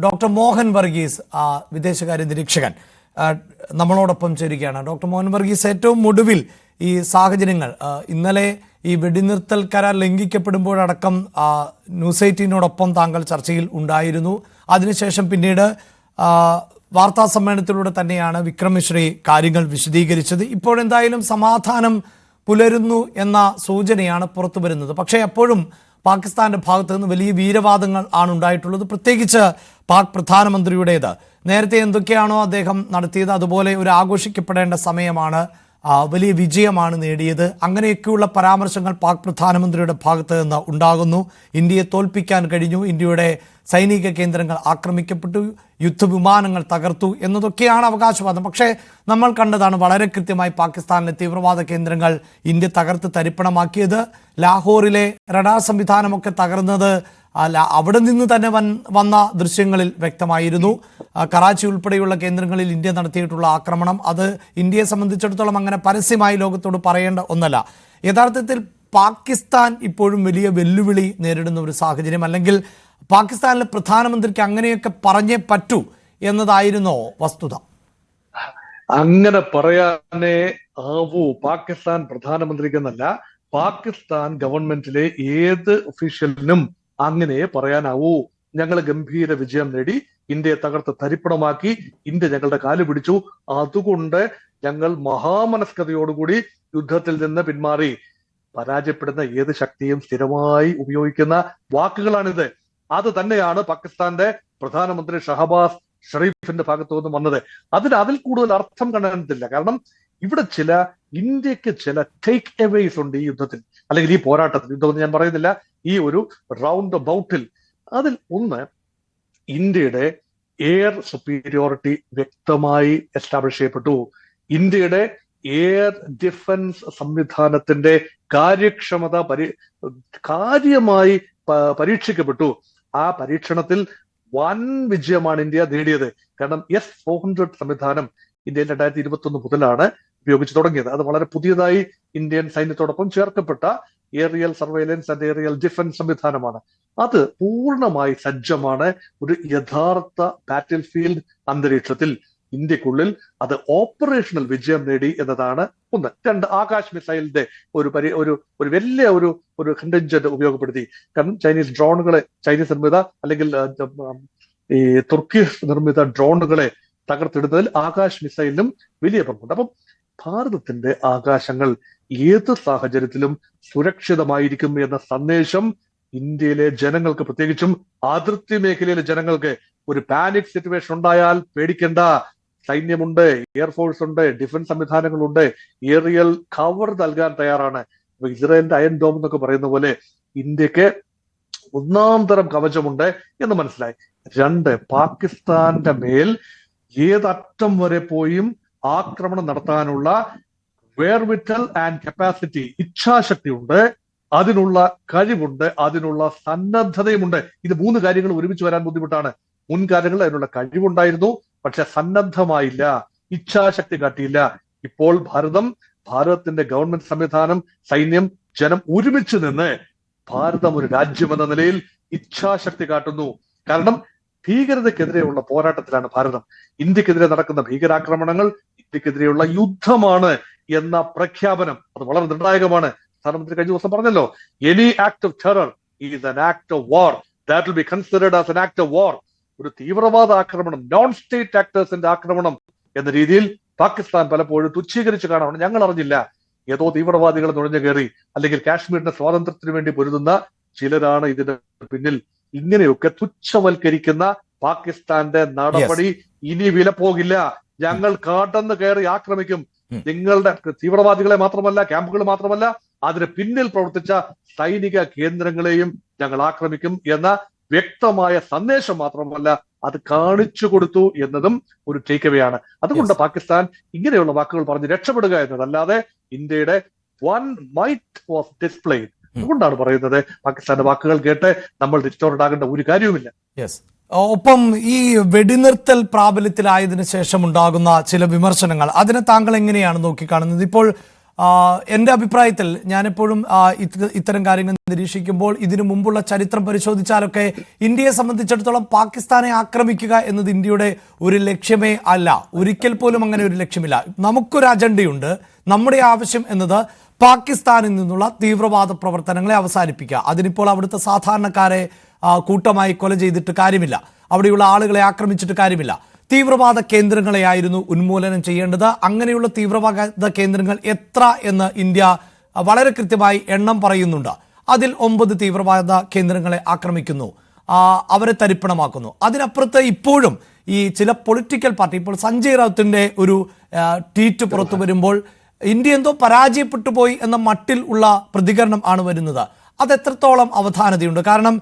Doctor Mohan Varghese വിദേശകാര്യ നിരീക്ഷകൻ നമ്മളോടൊപ്പം ചേരുകയാണ്. ഡോക്ടർ മോഹൻ വർഗീസ്, ഏറ്റവും ഒടുവിൽ ഈ സാഹചര്യങ്ങൾ ഇന്നലെ ഈ വെടിനിർത്തൽ കരാർ ലംഘിക്കപ്പെടുമ്പോഴടക്കം ന്യൂസ് 18നോടൊപ്പം താങ്കൾ ചർച്ചയിൽ ഉണ്ടായിരുന്നു. അതിനുശേഷം പിന്നീട് വാർത്താ സമ്മേളനത്തിലൂടെ തന്നെയാണ് വിക്രം മിശ്രി കാര്യങ്ങൾ വിശദീകരിച്ചത്. ഇപ്പോഴെന്തായാലും സമാധാനം പുലരുന്നു എന്ന സൂചനയാണ് പുറത്തു വരുന്നത്. പക്ഷേ അപ്പോഴും പാകിസ്ഥാന്റെ ഭാഗത്തു നിന്ന് വലിയ വീരവാദങ്ങൾ ആണ് ഉണ്ടായിട്ടുള്ളത്. പ്രത്യേകിച്ച് പാക് പ്രധാനമന്ത്രിയുടേത്. നേരത്തെ എന്തൊക്കെയാണോ അദ്ദേഹം നടത്തിയത് അതുപോലെ ഒരു ആഘോഷിക്കപ്പെടേണ്ട സമയമാണ്, വലിയ വിജയമാണ് നേടിയത്, അങ്ങനെയൊക്കെയുള്ള പരാമർശങ്ങൾ പാക് പ്രധാനമന്ത്രിയുടെ ഭാഗത്ത് നിന്ന് ഉണ്ടാകുന്നു. ഇന്ത്യയെ തോൽപ്പിക്കാൻ കഴിഞ്ഞു, ഇന്ത്യയുടെ സൈനിക കേന്ദ്രങ്ങൾ ആക്രമിക്കപ്പെട്ടു, യുദ്ധവിമാനങ്ങൾ തകർത്തു എന്നതൊക്കെയാണ് അവകാശവാദം. പക്ഷേ നമ്മൾ കണ്ടതാണ് വളരെ കൃത്യമായി പാകിസ്ഥാനിലെ തീവ്രവാദ കേന്ദ്രങ്ങൾ ഇന്ത്യ തകർത്ത് തരിപ്പണമാക്കിയത്. ലാഹോറിലെ റഡാർ സംവിധാനമൊക്കെ തകർന്നത് അവിടെ നിന്ന് തന്നെ വന്ന ദൃശ്യങ്ങളിൽ വ്യക്തമായിരുന്നു. കറാച്ചി ഉൾപ്പെടെയുള്ള കേന്ദ്രങ്ങളിൽ ഇന്ത്യ നടത്തിയിട്ടുള്ള ആക്രമണം അത് ഇന്ത്യയെ സംബന്ധിച്ചിടത്തോളം അങ്ങനെ പരസ്യമായി ലോകത്തോട് പറയേണ്ട ഒന്നല്ല. യഥാർത്ഥത്തിൽ പാകിസ്ഥാൻ ഇപ്പോഴും വലിയ വെല്ലുവിളി നേരിടുന്ന ഒരു സാഹചര്യം, അല്ലെങ്കിൽ പാകിസ്ഥാനിലെ പ്രധാനമന്ത്രിക്ക് അങ്ങനെയൊക്കെ പറഞ്ഞേ പറ്റൂ എന്നതായിരുന്നോ വസ്തുത? അങ്ങനെ പറയാനേ ആവൂ പാകിസ്ഥാൻ പ്രധാനമന്ത്രിക്കെന്നല്ല, പാകിസ്ഥാൻ ഗവൺമെന്റിലെ ഏത് ഒഫീഷ്യലിനും അങ്ങനെ പറയാനാവൂ. ഞങ്ങൾ ഗംഭീര വിജയം നേടി, ഇന്ത്യയെ തകർത്ത് തരിപ്പണമാക്കി, ഇന്ത്യ ഞങ്ങളുടെ കാല് പിടിച്ചു, അതുകൊണ്ട് ഞങ്ങൾ മഹാമനസ്കതയോടുകൂടി യുദ്ധത്തിൽ നിന്ന് പിന്മാറി. പരാജയപ്പെടുന്ന ഏത് ശക്തിയും സ്ഥിരമായി ഉപയോഗിക്കുന്ന വാക്കുകളാണിത്. അത് തന്നെയാണ് പാകിസ്ഥാന്റെ പ്രധാനമന്ത്രി ഷഹബാസ് ഷെറീഫിന്റെ ഭാഗത്തു നിന്നും വന്നത്. അതിൽ കൂടുതൽ അർത്ഥം കാണാനില്ല. കാരണം ഇവിടെ ഇന്ത്യക്ക് ചില ടേക്ക് എവേസ് ഉണ്ട് ഈ യുദ്ധത്തിൽ, അല്ലെങ്കിൽ ഈ പോരാട്ടത്തിൽ. യുദ്ധം ഞാൻ പറയുന്നില്ല, ഈ ഒരു റൗണ്ട് ബൗട്ടിൽ. അതിൽ ഒന്ന്, ഇന്ത്യയുടെ എയർ സുപ്പീരിയോറിറ്റി വ്യക്തമായി എസ്റ്റാബ്ലിഷ് ചെയ്യപ്പെട്ടു. ഇന്ത്യയുടെ എയർ ഡിഫൻസ് സംവിധാനത്തിന്റെ കാര്യക്ഷമത കാര്യമായി പരീക്ഷിക്കപ്പെട്ടു. ആ പരീക്ഷണത്തിൽ വൻ വിജയമാണ് ഇന്ത്യ നേടിയത്. കാരണം S-400 സംവിധാനം ഇന്ത്യയിൽ 2021 മുതലാണ് ഉപയോഗിച്ചു തുടങ്ങിയത്. അത് വളരെ പുതിയതായി ഇന്ത്യൻ സൈന്യത്തോടൊപ്പം ചേർക്കപ്പെട്ട aerial surveillance and aerial defence സംവിധാനമാണ്. അത് പൂർണ്ണമായി സജ്ജമാണ്. ഒരു യഥാർത്ഥ ബാറ്റിൽ ഫീൽഡ് അന്തരീക്ഷത്തിൽ ഇന്ത്യക്കുള്ളിൽ അത് ഓപ്പറേഷണൽ വിജയം നേടി എന്നതാണ് ഒന്ന്. രണ്ട്, ആകാശ് മിസൈലിന്റെ ഒരു വലിയ ഒരു കണ്ടിൻജന്റ് ഉപയോഗപ്പെടുത്തി. കാരണം ചൈനീസ് നിർമ്മിത അല്ലെങ്കിൽ ഈ തുർക്കി നിർമ്മിത ഡ്രോണുകളെ തകർത്തിടുന്നതിൽ ആകാശ് മിസൈലിനും വലിയ പങ്കുണ്ട്. അപ്പം ഭാരതത്തിന്റെ ആകാശങ്ങൾ ഏത് സാഹചര്യത്തിലും സുരക്ഷിതമായിരിക്കും എന്ന സന്ദേശം ഇന്ത്യയിലെ ജനങ്ങൾക്ക്, പ്രത്യേകിച്ചും അതിർത്തി മേഖലയിലെ ജനങ്ങൾക്ക്, ഒരു പാനിക് സിറ്റുവേഷൻ ഉണ്ടായാൽ പേടിക്കേണ്ട, സൈന്യമുണ്ട്, എയർഫോഴ്സ് ഉണ്ട്, ഡിഫൻസ് സംവിധാനങ്ങളുണ്ട്, ഏറിയൽ കവർ നൽകാൻ തയ്യാറാണ്. ഇസ്രായേലിന്റെ അയൺ ഡോം എന്നൊക്കെ പറയുന്ന പോലെ ഇന്ത്യക്ക് ഒന്നാം തരം കവചമുണ്ട് എന്ന് മനസ്സിലായി. രണ്ട്, പാകിസ്ഥാന്റെ മേൽ ഏതറ്റം വരെ പോയും ആക്രമണം നടത്താനുള്ള വേർവിറ്റൽ ആൻഡ് കപ്പാസിറ്റി, ഇച്ഛാശക്തി ഉണ്ട്, അതിനുള്ള കഴിവുണ്ട്, അതിനുള്ള സന്നദ്ധതയുമുണ്ട്. ഇത് മൂന്ന് കാര്യങ്ങൾ ഒരുമിച്ച് വരാൻ ബുദ്ധിമുട്ടാണ്. മുൻകാലങ്ങളിൽ അതിനുള്ള കഴിവുണ്ടായിരുന്നു, പക്ഷെ സന്നദ്ധമായില്ല, ഇച്ഛാശക്തി കാട്ടിയില്ല. ഇപ്പോൾ ഭാരതത്തിന്റെ ഗവൺമെന്റ് സംവിധാനം, സൈന്യം, ജനം ഒരുമിച്ച് നിന്ന് ഭാരതം ഒരു രാജ്യം എന്ന നിലയിൽ ഇച്ഛാശക്തി കാട്ടുന്നു. കാരണം ഭീകരതയ്ക്കെതിരെയുള്ള പോരാട്ടത്തിലാണ് ഭാരതം. ഇന്ത്യക്കെതിരെ നടക്കുന്ന ഭീകരാക്രമണങ്ങൾ ഇന്ത്യക്കെതിരെയുള്ള യുദ്ധമാണ് എന്ന പ്രഖ്യാപനം അത് വളരെ നിർണായകമാണ്. പ്രധാനമന്ത്രി കഴിഞ്ഞ ദിവസം പറഞ്ഞല്ലോ, any act of terror is an act of war, that will be considered as an act of വാർ. ഒരു തീവ്രവാദ ആക്രമണം, നോൺ സ്റ്റേറ്റ് ആക്ടേഴ്സിന്റെ ആക്രമണം എന്ന രീതിയിൽ പാകിസ്ഥാൻ പലപ്പോഴും തുച്ഛീകരിച്ച് കാണണം. ഞങ്ങൾ അറിഞ്ഞില്ല, ഏതോ തീവ്രവാദികൾ നുഴഞ്ഞു കയറി, അല്ലെങ്കിൽ കാശ്മീരിന്റെ സ്വാതന്ത്ര്യത്തിന് വേണ്ടി പൊരുതുന്ന ചിലരാണ് ഇതിന് പിന്നിൽ. ഇങ്ങനെയൊക്കെ തുച്ഛവൽക്കരിക്കുന്ന പാകിസ്ഥാന്റെ നടപടി ഇനി വില പോകില്ല. ഞങ്ങൾ കടന്ന് കയറി ആക്രമിക്കും. നിങ്ങളുടെ തീവ്രവാദികളെ മാത്രമല്ല, ക്യാമ്പുകൾ മാത്രമല്ല, അതിന് പിന്നിൽ പ്രവർത്തിച്ച സൈനിക കേന്ദ്രങ്ങളെയും ഞങ്ങൾ ആക്രമിക്കും എന്ന വ്യക്തമായ സന്ദേശം മാത്രമല്ല, അത് കാണിച്ചു കൊടുത്തു എന്നതും ഒരു ടേക്ക് അവേ ആണ്. അതുകൊണ്ട് പാകിസ്ഥാൻ ഇങ്ങനെയുള്ള വാക്കുകൾ പറഞ്ഞ് രക്ഷപ്പെടുക എന്നതല്ലാതെ ഇന്ത്യയുടെ വൺ മൈറ്റ് വാസ് ഡിസ്പ്ലേഡ്. അതുകൊണ്ടാണ് പറയുന്നത്, പാകിസ്ഥാന്റെ വാക്കുകൾ കേട്ട് നമ്മൾ ഡിസ്റ്റോർഡ് ആകേണ്ട ഒരു കാര്യവുമില്ല. ഒപ്പം ഈ വെടിനിർത്തൽ പ്രാബല്യത്തിലായതിനു ശേഷം ഉണ്ടാകുന്ന ചില വിമർശനങ്ങൾ, അതിനെ താങ്കൾ എങ്ങനെയാണ് നോക്കിക്കാണുന്നത്? ഇപ്പോൾ എൻ്റെ അഭിപ്രായത്തിൽ ഞാനെപ്പോഴും ഇത്തരം കാര്യങ്ങൾ നിരീക്ഷിക്കുമ്പോൾ ഇതിനു മുമ്പുള്ള ചരിത്രം പരിശോധിച്ചാലൊക്കെ ഇന്ത്യയെ സംബന്ധിച്ചിടത്തോളം പാകിസ്ഥാനെ ആക്രമിക്കുക എന്നത് ഇന്ത്യയുടെ ഒരു ലക്ഷ്യമേ അല്ല. ഒരിക്കൽ പോലും അങ്ങനെ ഒരു ലക്ഷ്യമില്ല. നമുക്കൊരു അജണ്ടയുണ്ട്. നമ്മുടെ ആവശ്യം എന്നത് പാകിസ്ഥാനിൽ നിന്നുള്ള തീവ്രവാദ പ്രവർത്തനങ്ങളെ അവസാനിപ്പിക്കുക. അതിനിപ്പോൾ അവിടുത്തെ സാധാരണക്കാരെ കൂട്ടമായി കൊല ചെയ്തിട്ട് കാര്യമില്ല, അവിടെയുള്ള ആളുകളെ ആക്രമിച്ചിട്ട് കാര്യമില്ല. തീവ്രവാദ കേന്ദ്രങ്ങളെയായിരുന്നു ഉന്മൂലനം ചെയ്യേണ്ടത്. അങ്ങനെയുള്ള തീവ്രവാദ കേന്ദ്രങ്ങൾ എത്ര എന്ന് ഇന്ത്യ വളരെ കൃത്യമായി എണ്ണം പറയുന്നുണ്ട്. അതിൽ 9 തീവ്രവാദ കേന്ദ്രങ്ങളെ ആക്രമിക്കുന്നു, അവരെ തരിപ്പണമാക്കുന്നു. അതിനപ്പുറത്ത് ഇപ്പോഴും ഈ ചില പൊളിറ്റിക്കൽ പാർട്ടി, ഇപ്പോൾ സഞ്ജയ് റൌത്തിന്റെ ഒരു ട്വീറ്റ് പുറത്തു വരുമ്പോൾ ഇന്ത്യ എന്തോ പരാജയപ്പെട്ടു പോയി എന്ന മട്ടിൽ ഉള്ള പ്രതികരണം ആണ് വരുന്നത്. അത് എത്രത്തോളം അവധാനതയുണ്ട്? കാരണം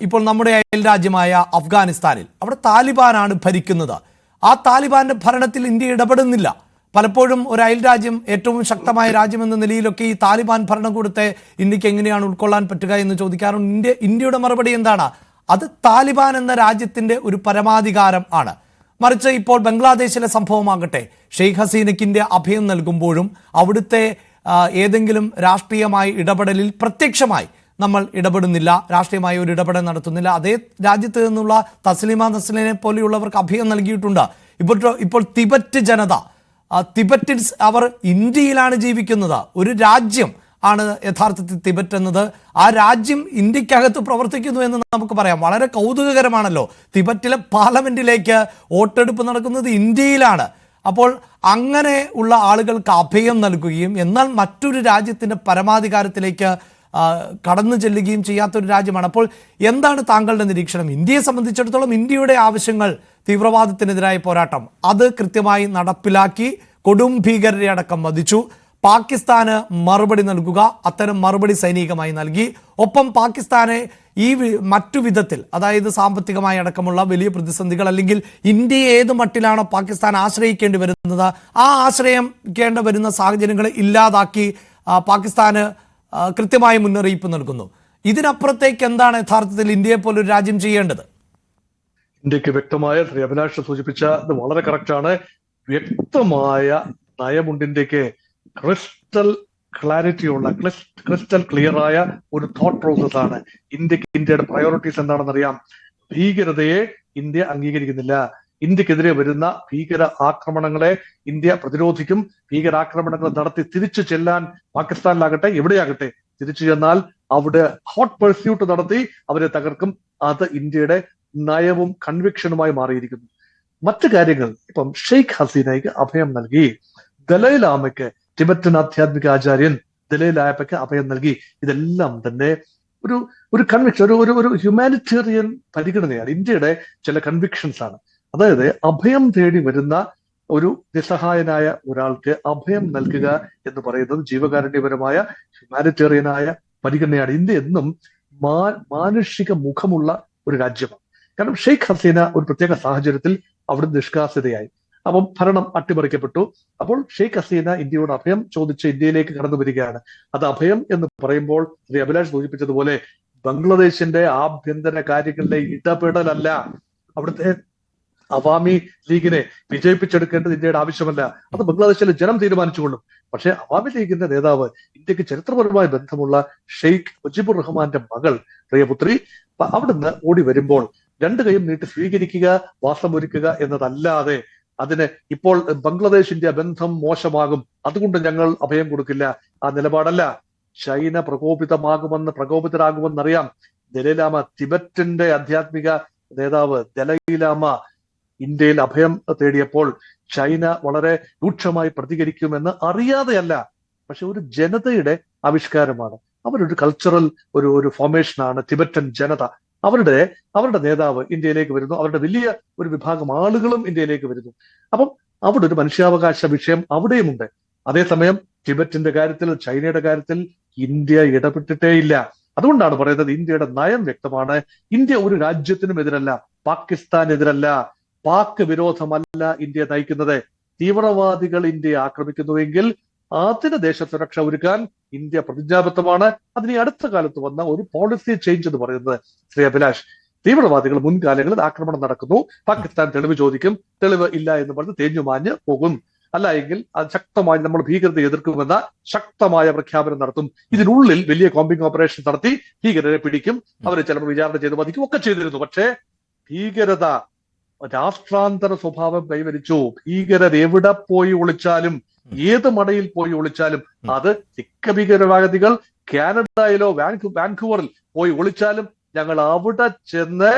ഇപ്പോൾ നമ്മുടെ അയൽ രാജ്യമായ അഫ്ഗാനിസ്ഥാനിൽ അവിടെ താലിബാനാണ് ഭരിക്കുന്നത്. ആ താലിബാന്റെ ഭരണത്തിൽ ഇന്ത്യ ഇടപെടുന്നില്ല. പലപ്പോഴും ഒരു അയൽ രാജ്യം, ഏറ്റവും ശക്തമായ രാജ്യം എന്ന നിലയിലൊക്കെ ഈ താലിബാൻ ഭരണകൂടത്തെ ഇന്ത്യക്ക് എങ്ങനെയാണ് ഉൾക്കൊള്ളാൻ പറ്റുക എന്ന് ചോദിക്കാറുണ്ട്. ഇന്ത്യയുടെ മറുപടി എന്താണ്? അത് താലിബാൻ എന്ന രാജ്യത്തിന്റെ ഒരു പരമാധികാരം ആണ്. മറിച്ച് ഇപ്പോൾ ബംഗ്ലാദേശിലെ സംഭവമാകട്ടെ, ഷെയ്ഖ് ഹസീനയ്ക്ക് ഇന്ത്യ അഭയം നൽകുമ്പോഴും അവിടുത്തെ ഏതെങ്കിലും രാഷ്ട്രീയമായ ഇടപെടലിൽ പ്രത്യക്ഷമായി നമ്മൾ ഇടപെടുന്നില്ല, രാഷ്ട്രീയമായ ഒരു ഇടപെടൽ നടത്തുന്നില്ല. അതേ രാജ്യത്ത് നിന്നുള്ള തസ്ലിമ നസ്ലിനെ പോലെയുള്ളവർക്ക് അഭയം നൽകിയിട്ടുണ്ട്. ഇപ്പോൾ തിബറ്റ് ജനത, തിബറ്റിൻസ്, അവർ ഇന്ത്യയിലാണ് ജീവിക്കുന്നത്. ഒരു രാജ്യം ആണ് യഥാർത്ഥത്തിൽ തിബറ്റ് എന്നത്. ആ രാജ്യം ഇന്ത്യക്കകത്ത് പ്രവർത്തിക്കുന്നു എന്ന് നമുക്ക് പറയാം. വളരെ കൗതുകകരമാണല്ലോ. തിബറ്റിലെ പാർലമെന്റിലേക്ക് വോട്ടെടുപ്പ് നടക്കുന്നത് ഇന്ത്യയിലാണ്. അപ്പോൾ അങ്ങനെ ഉള്ള ആളുകൾക്ക് അഭയം നൽകുകയും എന്നാൽ മറ്റൊരു രാജ്യത്തിന്റെ പരമാധികാരത്തിലേക്ക് കടന്നു ചെല്ലുകയും ചെയ്യാത്തൊരു രാജ്യമാണ്. അപ്പോൾ എന്താണ് താങ്കളുടെ നിരീക്ഷണം? ഇന്ത്യയെ സംബന്ധിച്ചിടത്തോളം ഇന്ത്യയുടെ ആവശ്യങ്ങൾ, തീവ്രവാദത്തിനെതിരായ പോരാട്ടം, അത് കൃത്യമായി നടപ്പിലാക്കി കൊടും ഭീകരരെ അടക്കം വധിച്ചു. പാകിസ്ഥാന് മറുപടി നൽകുക, അത്തരം മറുപടി സൈനികമായി നൽകി. ഒപ്പം പാകിസ്ഥാനെ ഈ മറ്റു വിധത്തിൽ, അതായത് സാമ്പത്തികമായി അടക്കമുള്ള വലിയ പ്രതിസന്ധികൾ, അല്ലെങ്കിൽ ഇന്ത്യയെ ഏത് മട്ടിലാണോ പാകിസ്ഥാൻ ആശ്രയിക്കേണ്ടി വരുന്നത് ആ ആശ്രയിക്കേണ്ട വരുന്ന സാഹചര്യങ്ങളെ ഇല്ലാതാക്കി പാകിസ്ഥാന് കൃത്യമായ മുന്നറിയിപ്പ് നൽകുന്നു. ഇതിനപ്പുറത്തേക്ക് എന്താണ് യഥാർത്ഥത്തിൽ ഇന്ത്യയെ പോലൊരു രാജ്യം ചെയ്യേണ്ടത്? ഇന്ത്യക്ക് വ്യക്തമായ, ശ്രീ അഭിലാഷ് സൂചിപ്പിച്ച ഇത് വളരെ കറക്റ്റാണ്, വ്യക്തമായ നയമുണ്ട് ഇന്ത്യക്ക്. ക്രിസ്റ്റൽ ക്ലാരിറ്റിയുള്ള, ക്രിസ്റ്റൽ ക്ലിയർ ആയ ഒരു തോട്ട് പ്രോസസ് ആണ് ഇന്ത്യക്ക്. ഇന്ത്യയുടെ പ്രയോറിറ്റീസ് എന്താണെന്ന് അറിയാം. ഭീകരതയെ ഇന്ത്യ അംഗീകരിക്കുന്നില്ല. ഇന്ത്യക്കെതിരെ വരുന്ന ഭീകര ആക്രമണങ്ങളെ ഇന്ത്യ പ്രതിരോധിക്കും. ഭീകരാക്രമണങ്ങൾ നടത്തി തിരിച്ചു ചെല്ലാൻ പാകിസ്ഥാനിലാകട്ടെ എവിടെയാകട്ടെ തിരിച്ചു ചെന്നാൽ അവിടെ ഹോട്ട് പെർസ്യൂട്ട് നടത്തി അവരെ തകർക്കും. അത് ഇന്ത്യയുടെ നയവും കൺവിക്ഷനുമായി മാറിയിരിക്കുന്നു. മറ്റു കാര്യങ്ങൾ, ഇപ്പം ഷെയ്ഖ് ഹസീനയ്ക്ക് അഭയം നൽകി, ദലൈലാമയ്ക്ക്, ടിബറ്റൻ ആധ്യാത്മിക ആചാര്യൻ ദലൈലാമയ്ക്ക് അഭയം നൽകി. ഇതെല്ലാം തന്നെ ഒരു കൺവിക്ഷൻ, ഒരു ഹ്യൂമാനിറ്റേറിയൻ പരിഗണനയാണ്. ഇന്ത്യയുടെ ചില കൺവിക്ഷൻസ് ആണ്. അതായത് അഭയം തേടി വരുന്ന ഒരു നിസ്സഹായനായ ഒരാൾക്ക് അഭയം നൽകുക എന്ന് പറയുന്നത് ജീവകാരുണ്യപരമായ, ഹ്യൂമാനിറ്റേറിയനായ പരിഗണനയാണ്. ഇന്ത്യ എന്നും മാനുഷിക മുഖമുള്ള ഒരു രാജ്യമാണ്. കാരണം ഷെയ്ഖ് ഹസീന ഒരു പ്രത്യേക സാഹചര്യത്തിൽ അവിടെ നിഷ്കാസിതയായി. അപ്പം ഭരണം അട്ടിമറിക്കപ്പെട്ടു. അപ്പോൾ ഷെയ്ഖ് ഹസീന ഇന്ത്യയോട് അഭയം ചോദിച്ച് ഇന്ത്യയിലേക്ക് കടന്നു വരികയാണ്. അത് അഭയം എന്ന് പറയുമ്പോൾ ശ്രീ അഭിലാഷ് സൂചിപ്പിച്ചതുപോലെ ബംഗ്ലാദേശിന്റെ ആഭ്യന്തര കാര്യങ്ങളിലെ ഇടപെടലല്ല. അവിടുത്തെ അവാമി ലീഗിനെ വിജയിപ്പിച്ചെടുക്കേണ്ടത് ഇന്ത്യയുടെ ആവശ്യമല്ല. അത് ബംഗ്ലാദേശിലെ ജനം തീരുമാനിച്ചുകൊള്ളും. പക്ഷെ അവാമി ലീഗിന്റെ നേതാവ്, ഇന്ത്യക്ക് ചരിത്രപരമായ ബന്ധമുള്ള ഷെയ്ഖ് മുജിബുർ റഹ്മാന്റെ മകൾ പ്രിയപുത്രി, അവിടുന്ന് ഓടി വരുമ്പോൾ 2 കൈയും നീട്ടി സ്വീകരിക്കുക, വാസമൊരുക്കുക എന്നതല്ലാതെ അതിന് ഇപ്പോൾ ബംഗ്ലാദേശ് ഇന്ത്യ ബന്ധം മോശമാകും, അതുകൊണ്ട് ഞങ്ങൾ അഭയം കൊടുക്കില്ല, ആ നിലപാടല്ല. ചൈന പ്രകോപിതരാകുമെന്നറിയാം. ദലൈലാമ, തിബറ്റിന്റെ ആധ്യാത്മിക നേതാവ് ദലൈലാമ ഇന്ത്യയിൽ അഭയം തേടിയപ്പോൾ ചൈന വളരെ രൂക്ഷമായി പ്രതികരിക്കുമെന്ന് അറിയാതെയല്ല. പക്ഷെ ഒരു ജനതയുടെ ആവിഷ്കാരമാണ്. അവരൊരു കൾച്ചറൽ ഒരു ഫോർമേഷനാണ് ടിബറ്റൻ ജനത. അവരുടെ നേതാവ് ഇന്ത്യയിലേക്ക് വരുന്നു. അവരുടെ വലിയ ഒരു വിഭാഗം ആളുകളും ഇന്ത്യയിലേക്ക് വരുന്നു. അപ്പം അവിടെ ഒരു മനുഷ്യാവകാശ വിഷയം അവിടെയുമുണ്ട്. അതേസമയം ടിബറ്റിന്റെ കാര്യത്തിൽ, ചൈനയുടെ കാര്യത്തിൽ ഇന്ത്യ ഇടപെട്ടിട്ടേയില്ല. അതുകൊണ്ടാണ് പറയുന്നത് ഇന്ത്യയുടെ നയം വ്യക്തമാണ്. ഇന്ത്യ ഒരു രാജ്യത്തിനും എതിരല്ല, പാകിസ്ഥാനെതിരല്ല, പാക് വിരോധമല്ല ഇന്ത്യ നയിക്കുന്നത്. തീവ്രവാദികൾ ഇന്ത്യയെ ആക്രമിക്കുന്നുവെങ്കിൽ അതിന് ദേശസുരക്ഷ ഒരുക്കാൻ ഇന്ത്യ പ്രതിജ്ഞാബദ്ധമാണ്. അതിന് അടുത്ത കാലത്ത് വന്ന ഒരു പോളിസി ചേഞ്ച് എന്ന് പറയുന്നത്, ശ്രീ അഭിലാഷ്, തീവ്രവാദികൾ മുൻകാലങ്ങളിൽ ആക്രമണം നടക്കുന്നു, പാകിസ്ഥാൻ തെളിവ് ചോദിക്കും, തെളിവ് ഇല്ല എന്ന് പറഞ്ഞ് തേഞ്ഞുമാഞ്ഞ് പോകും. അല്ല എങ്കിൽ അത് ശക്തമായി നമ്മൾ ഭീകരതയെ എതിർക്കുമെന്ന ശക്തമായ പ്രഖ്യാപനം നടത്തും. ഇതിനുള്ളിൽ വലിയ കോമ്പിംഗ് ഓപ്പറേഷൻ നടത്തി ഭീകരരെ പിടിക്കും, അവരെ ചിലപ്പോൾ വിചാരണ ചെയ്ത് വധിക്കും ഒക്കെ ചെയ്തിരുന്നു. പക്ഷേ ഭീകരത രാഷ്ട്രാന്തര സ്വഭാവം കൈവരിച്ചു. ഭീകരർ എവിടെ പോയി ഒളിച്ചാലും, ഏത് മടയിൽ പോയി ഒളിച്ചാലും, അത് സിക്ക ഭീകരവാദികൾ കാനഡയിലോ വാൻകൂവറിൽ പോയി ഒളിച്ചാലും ഞങ്ങൾ അവിടെ ചെന്ന്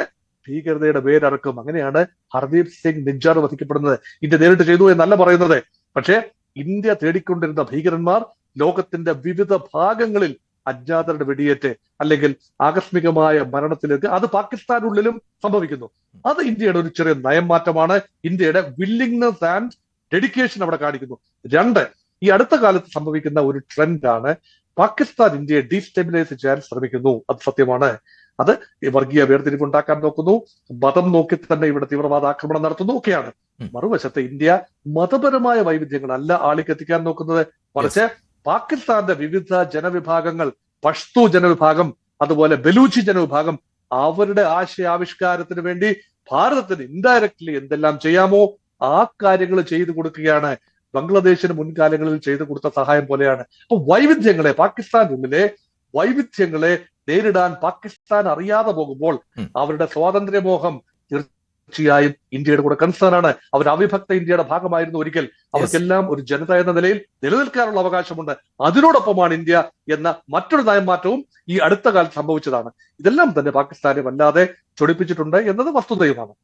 ഭീകരതയുടെ പേരറക്കും. അങ്ങനെയാണ് ഹർദീപ് സിംഗ് നിജ്ജാർ വധിക്കപ്പെടുന്നത്. ഇന്ത്യ നേരിട്ട് ചെയ്തു എന്നല്ല പറയുന്നത്. പക്ഷേ ഇന്ത്യ തേടിക്കൊണ്ടിരുന്ന ഭീകരന്മാർ ലോകത്തിന്റെ വിവിധ ഭാഗങ്ങളിൽ അജ്ഞാതരുടെ വെടിയേറ്റ് അല്ലെങ്കിൽ ആകസ്മികമായ മരണത്തിലേക്ക് അത് പാകിസ്ഥാനുള്ളിലും സംഭവിക്കുന്നു. അത് ഇന്ത്യയുടെ ഒരു ചെറിയ നയം മാറ്റമാണ്. ഇന്ത്യയുടെ വില്ലിങ്നെസ് ആൻഡ് ഡെഡിക്കേഷൻ അവിടെ കാണിക്കുന്നു. രണ്ട്, ഈ അടുത്ത കാലത്ത് സംഭവിക്കുന്ന ഒരു ട്രെൻഡാണ് പാകിസ്ഥാൻ ഇന്ത്യയെ ഡീസ്റ്റെബിലൈസ് ചെയ്യാൻ ശ്രമിക്കുന്നു. അത് സത്യമാണ്. അത് വർഗീയ വേർതിരിവുണ്ടാക്കാൻ നോക്കുന്നു, മതം നോക്കി തന്നെ ഇവിടെ തീവ്രവാദ ആക്രമണം നടത്തുന്നു ഒക്കെയാണ്. മറുവശത്ത് ഇന്ത്യ മതപരമായ വൈവിധ്യങ്ങളല്ല ആളിക്കെത്തിക്കാൻ നോക്കുന്നത്. മറിച്ച് പാകിസ്ഥാന്റെ വിവിധ ജനവിഭാഗങ്ങൾ, പഷ്തു ജനവിഭാഗം, അതുപോലെ ബലൂച്ചി ജനവിഭാഗം, അവരുടെ ആശയാവിഷ്കാരത്തിന് വേണ്ടി ഭാരതത്തിന് ഇൻഡയറക്ട്ലി എന്തെല്ലാം ചെയ്യാമോ ആ കാര്യങ്ങൾ ചെയ്തു കൊടുക്കുകയാണ്. ബംഗ്ലാദേശിന് മുൻകാലങ്ങളിൽ ചെയ്തു കൊടുത്ത സഹായം പോലെയാണ്. അപ്പൊ വൈവിധ്യങ്ങളെ, പാകിസ്ഥാനുള്ളിലെ വൈവിധ്യങ്ങളെ നേരിടാൻ പാകിസ്ഥാൻ അറിയാതെ പോകുമ്പോൾ അവരുടെ സ്വാതന്ത്ര്യമോഹം തീർച്ചയായും ഇന്ത്യയുടെ കൂടെ കൺസേൺ ആണ്. അവർ അവിഭക്ത ഇന്ത്യയുടെ ഭാഗമായിരുന്നു ഒരിക്കൽ. അവർക്കെല്ലാം ഒരു ജനത എന്ന നിലയിൽ നിലനിൽക്കാനുള്ള അവകാശമുണ്ട്. അതിനോടൊപ്പമാണ് ഇന്ത്യ എന്ന മറ്റൊരു നയംമാറ്റവും ഈ അടുത്ത കാലത്ത് സംഭവിച്ചതാണ്. ഇതെല്ലാം തന്നെ പാകിസ്ഥാനെ വല്ലാതെ ചൊടിപ്പിച്ചിട്ടുണ്ട് എന്നത് വസ്തുതയുമാണ്.